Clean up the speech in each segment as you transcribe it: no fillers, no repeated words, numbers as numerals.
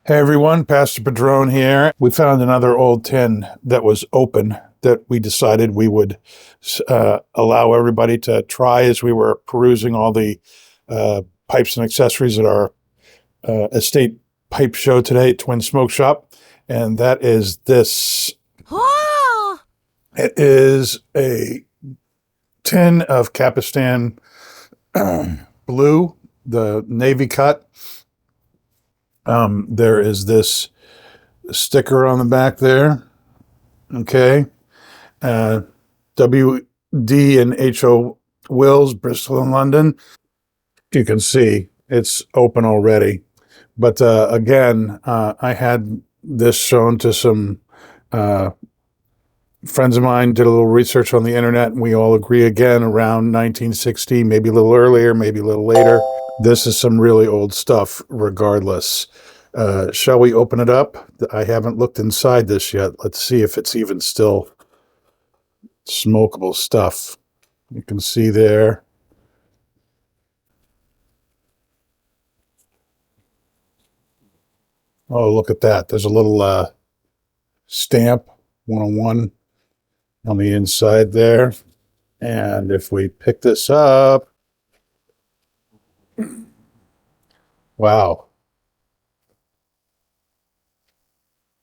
Hey everyone, Pastor Padron here. We found another old tin that was open that we decided we would allow everybody to try as we were perusing all the pipes and accessories at our estate pipe show today at Twin Smoke Shop. And that is this. It is a tin of Capstan Blue, the Navy Cut. There is this sticker on the back there. Okay. W.D. and H.O. Wills, Bristol and London. You can see it's open already. But again, I had this shown to some friends of mine, did a little research on the internet, and we all agree again around 1960, maybe a little earlier, maybe a little later. This is some really old stuff regardless. Shall we open it up? I haven't looked inside this yet. Let's see if it's even still smokable stuff. You can see there. Oh, look at that. There's a little stamp, 101, on the inside there. And if we pick this up, wow.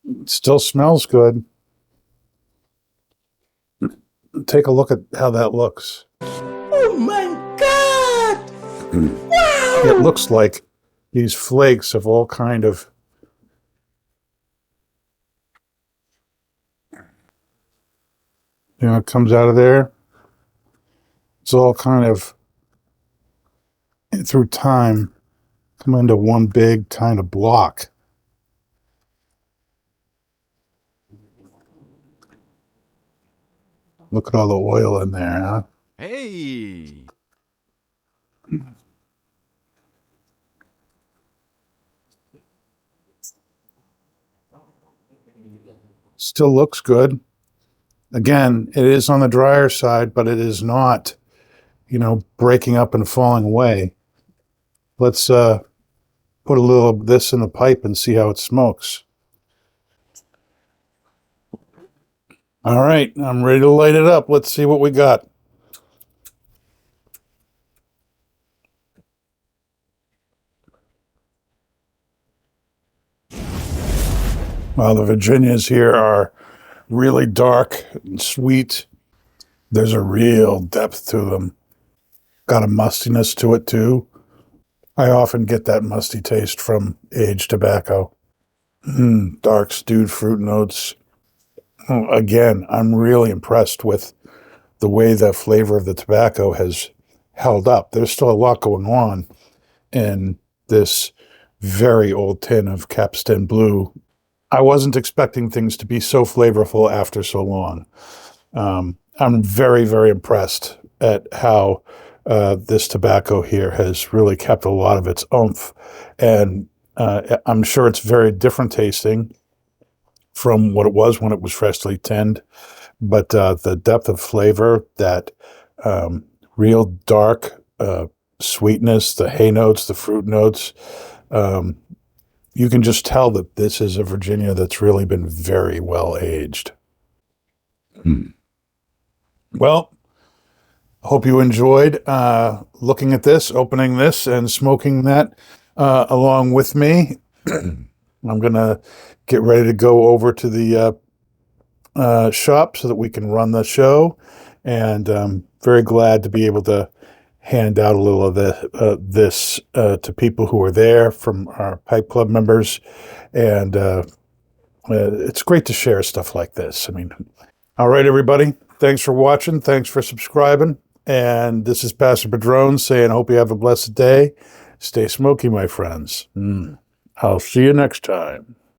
It still smells good. Take a look at how that looks. Oh my God! Wow! It looks like these flakes of all kind of it comes out of there. It's all kind of through time come into one big kind of block. Look at all the oil in there, huh? Hey! Still looks good. Again, it is on the drier side, but it is not, breaking up and falling away. Let's put a little of this in the pipe and see how it smokes. All right, I'm ready to light it up. Let's see what we got. Well, the Virginias here are really dark and sweet. There's a real depth to them. Got a mustiness to it too. I often get that musty taste from aged tobacco. Dark stewed fruit notes. Again, I'm really impressed with the way the flavor of the tobacco has held up. There's still a lot going on in this very old tin of Capstan Blue. I wasn't expecting things to be so flavorful after so long. I'm very, very impressed at how this tobacco here has really kept a lot of its oomph. And I'm sure it's very different tasting from what it was when it was freshly tinned. But the depth of flavor, that real dark sweetness, the hay notes, the fruit notes, you can just tell that this is a Virginia that's really been very well aged. Well, hope you enjoyed looking at this, opening this, and smoking that along with me. I'm going to get ready to go over to the shop so that we can run the show. And I'm very glad to be able to hand out a little of this to people who are there from our Pipe Club members. And it's great to share stuff like this. All right, everybody. Thanks for watching. Thanks for subscribing. And this is Pastor Padron saying, I hope you have a blessed day. Stay smoky, my friends. I'll see you next time.